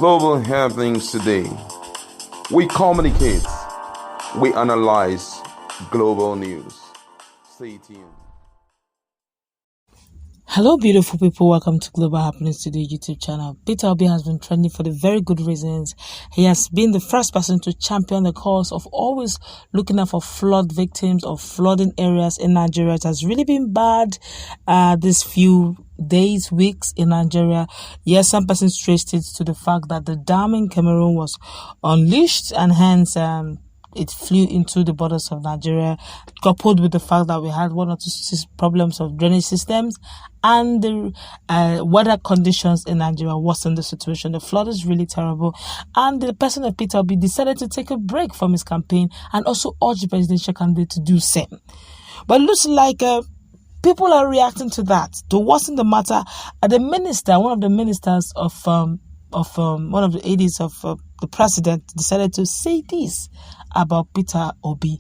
global happenings today. We communicate, we analyze global news. Stay tuned. Hello, beautiful people. Welcome to Global Happenings Today YouTube channel. Peter Obi has been trending for the very good reasons. He has been the first person to champion the cause of always looking out for flood victims or flooding areas in Nigeria. It has really been bad these few days, weeks in Nigeria. Yes, some persons traced it to the fact that the dam in Cameroon was unleashed and hence it flew into the borders of Nigeria, coupled with the fact that we had one or two problems of drainage systems and the weather conditions in Nigeria worsened the situation. The flood is really terrible, and the person of Peter Obi decided to take a break from his campaign and also urge the presidential candidate to do the same. But it looks like people are reacting to that. To worsen the matter, the minister, one of the ministers of one of the aides of the president, decided to say this about Peter Obi.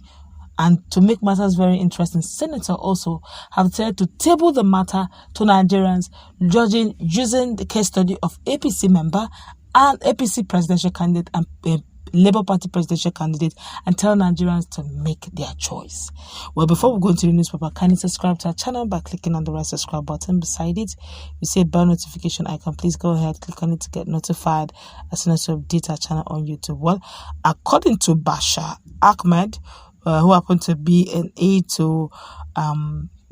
And to make matters very interesting, Senator also have decided to table the matter to Nigerians, judging using the case study of APC member and APC presidential candidate and Labour Party presidential candidate, and tell Nigerians to make their choice. Well, before we go into the newspaper, kindly subscribe to our channel by clicking on the right subscribe button beside it. You see a bell notification icon. Please go ahead, click on it to get notified as soon as you update our channel on YouTube. Well, according to Bashar Ahmed, who happened to be an aide to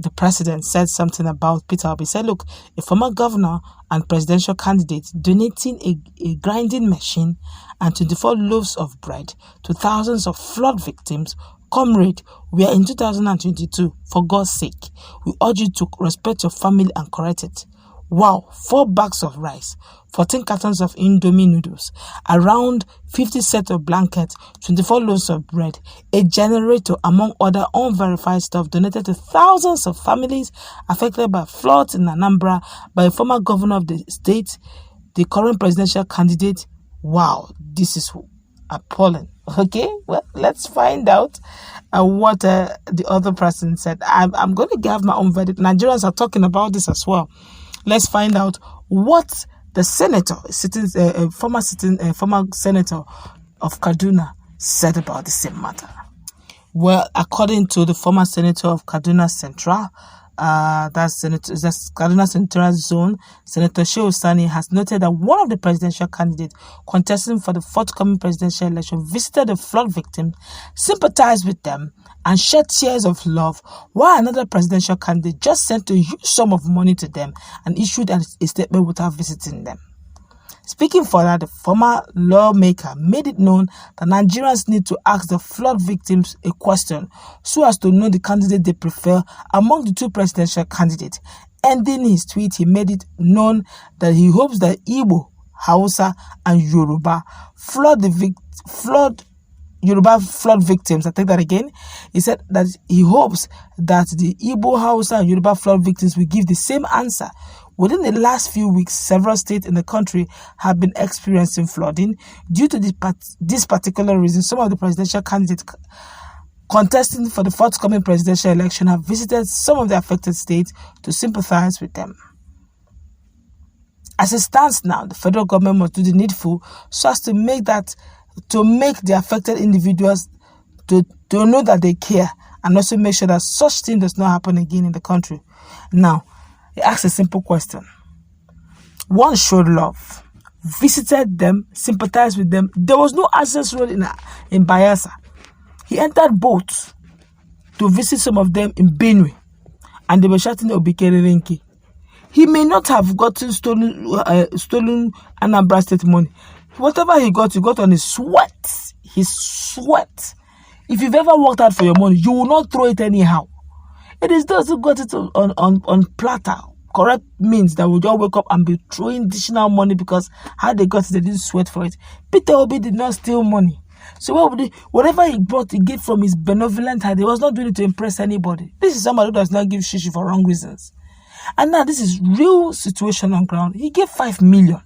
the president, said something about Peter Obi. He said, look, a former governor and presidential candidate donating a grinding machine and 24 loaves of bread to thousands of flood victims. Comrade, we are in 2022. For God's sake, we urge you to respect your family and correct it. Wow, 4 bags of rice, 14 cartons of Indomie noodles, around 50 sets of blankets, 24 loaves of bread, a generator, among other unverified stuff donated to thousands of families affected by floods in Anambra by a former governor of the state, the current presidential candidate. Wow, this is appalling. Okay, well, let's find out what the other person said. I'm going to give my own verdict. Nigerians are talking about this as well. Let's find out what the senator, former senator of Kaduna, said about the same matter. Well, according to the former senator of Kaduna Central, that's Kaduna Central Zone, Senator Shehu Sani has noted that one of the presidential candidates contesting for the forthcoming presidential election visited the flood victims, sympathized with them, and shed tears of love, while another presidential candidate just sent a huge sum of money to them and issued a statement without visiting them. Speaking further, the former lawmaker made it known that Nigerians need to ask the flood victims a question so as to know the candidate they prefer among the two presidential candidates. Ending his tweet, he made it known that he hopes that Igbo, Hausa, and Yoruba flood victims. I take that again. He said that he hopes that the Igbo, Hausa, and Yoruba flood victims will give the same answer. Within the last few weeks, several states in the country have been experiencing flooding. Due to this particular reason, some of the presidential candidates contesting for the forthcoming presidential election have visited some of the affected states to sympathize with them. As it stands now, the federal government must do the needful so as to make the affected individuals to know that they care, and also make sure that such thing does not happen again in the country. Now, he asked a simple question. One showed love, visited them, sympathized with them. There was no access road in Bayelsa. He entered boats to visit some of them in Benue, and they were shouting Obikererenki. He may not have gotten stolen Anambra State money. Whatever he got on his sweat. His sweat. If you've ever worked out for your money, you will not throw it anyhow. It is those who got it on platter, correct means, that will just wake up and be throwing additional money because how they got it, they didn't sweat for it. Peter Obi did not steal money. So whatever he brought, he gave from his benevolent heart. He was not doing it to impress anybody. This is somebody who does not give shishi for wrong reasons. And now this is real situation on ground. He gave 5 million.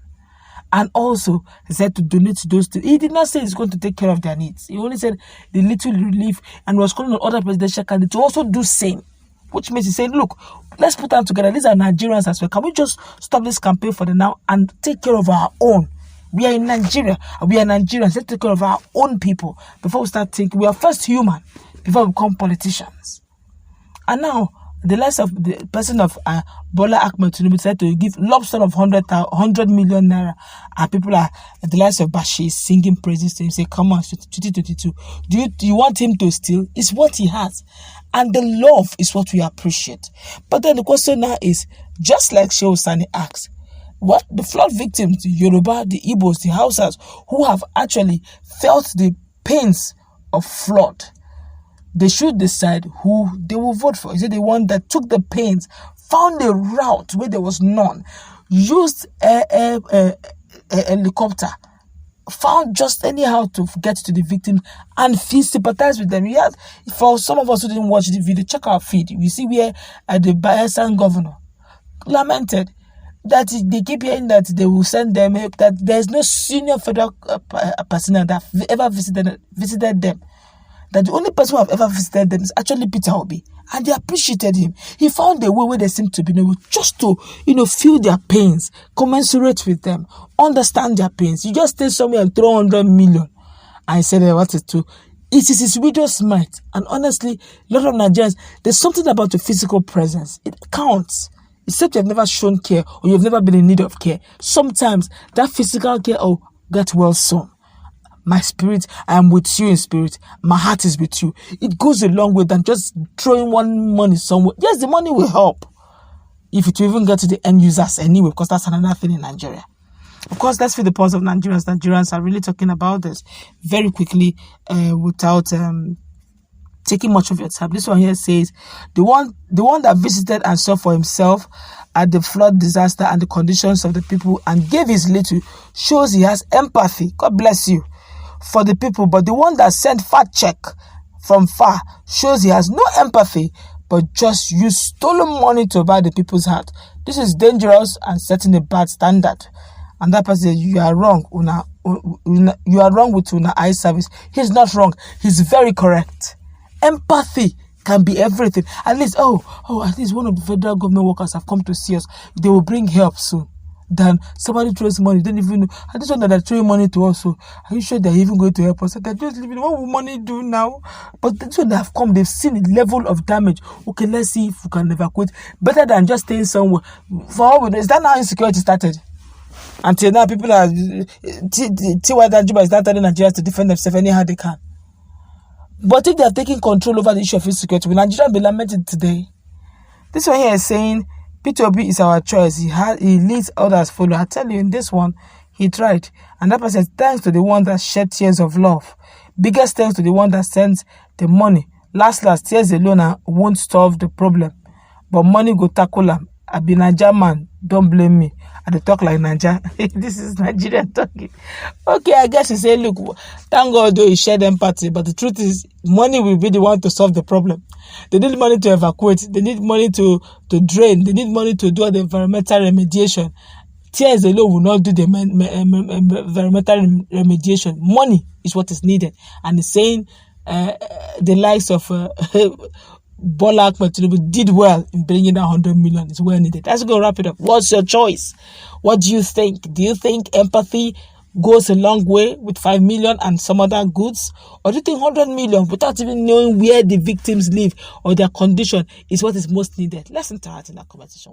And also, he said to donate to those two. He did not say he's going to take care of their needs. He only said the little relief, and was calling on other presidential candidates to also do same. Which means he said, look, let's put them together. These are Nigerians as well. Can we just stop this campaign for the now and take care of our own? We are in Nigeria. We are Nigerians. Let's take care of our own people before we start thinking. We are first human before we become politicians. And now, the likes of the person of Bola Ahmed Tinubu said to give lump sum of 100 million naira, and people are the likes of Bashir singing praises to him. Say, come on, 2022. Do you want him to steal? It's what he has, and the love is what we appreciate. But then the question now is, just like Shehu Sani asked, what the flood victims, the Yoruba, the Igbos, the Hausas, who have actually felt the pains of flood, they should decide who they will vote for. Is it the one that took the pains, found a route where there was none, used a helicopter, found just anyhow to get to the victims and feel sympathize with them? Yes, for some of us who didn't watch the video, check our feed. We see where the Bayelsa governor lamented that they keep hearing that they will send them, that there's no senior federal personnel that have ever visited them. That the only person who have ever visited them is actually Peter Obi, and they appreciated him. He found a way where they seem to be just to, feel their pains, commensurate with them, understand their pains. You just stay somewhere and throw 100 million, and say that what it to. It is his widow's mite, and honestly, a lot of Nigerians, there's something about the physical presence. It counts. Except you've never shown care or you've never been in need of care. Sometimes that physical care, get well soon. My spirit, I am with you in spirit. My heart is with you. It goes a long way than just throwing one money somewhere. Yes, the money will help. If it will even get to the end users anyway, because that's another thing in Nigeria. Of course, let's feel the pulse of Nigerians. Nigerians are really talking about this very quickly without taking much of your time. This one here says, the one that visited and saw for himself at the flood disaster and the conditions of the people and gave his little shows he has empathy. God bless you. For the people, but the one that sent fact check from far shows he has no empathy, but just used stolen money to buy the people's heart. This is dangerous and setting a bad standard. And that person says, you are wrong, you are wrong with Una eye service. He's not wrong. He's very correct. Empathy can be everything. At least, at least one of the federal government workers have come to see us. They will bring help soon. Then somebody throws money, they don't even know. I just want that they're throwing money to us. So are you sure they're even going to help us? They're just living. What will money do now? But this one they have come, they've seen the level of damage. Okay, let's see if we can evacuate. Better than just staying somewhere. For all we know, is that how insecurity started? Until now, people are T.Y. Danjuma is not telling Nigerians to defend themselves anyhow they can. But if they are taking control over the issue of insecurity, will Nigeria be lamented today? This one here is saying, Peter Obi is our choice. He leads, others follow. I tell you, in this one, he tried. And that person says, thanks to the one that shed tears of love. Biggest thanks to the one that sends the money. Last, tears alone won't solve the problem. But money go tackle them. I be Niger man. Don't blame me. I talk like Niger. This is Nigerian talking. Okay, I guess he say, look, thank God though he shared empathy. But the truth is, money will be the one to solve the problem. They need money to evacuate. They need money to drain. They need money to do the environmental remediation. Tears alone will not do the environmental remediation. Money is what is needed. And he's saying the likes of Bola Ahmed Tinubu did well in bringing that 100 million. It's well needed. Let's go wrap it up. What's your choice? What do you think? Do you think empathy goes a long way with 5 million and some other goods? Or do you think 100 million without even knowing where the victims live or their condition is what is most needed? Let's interact in that conversation.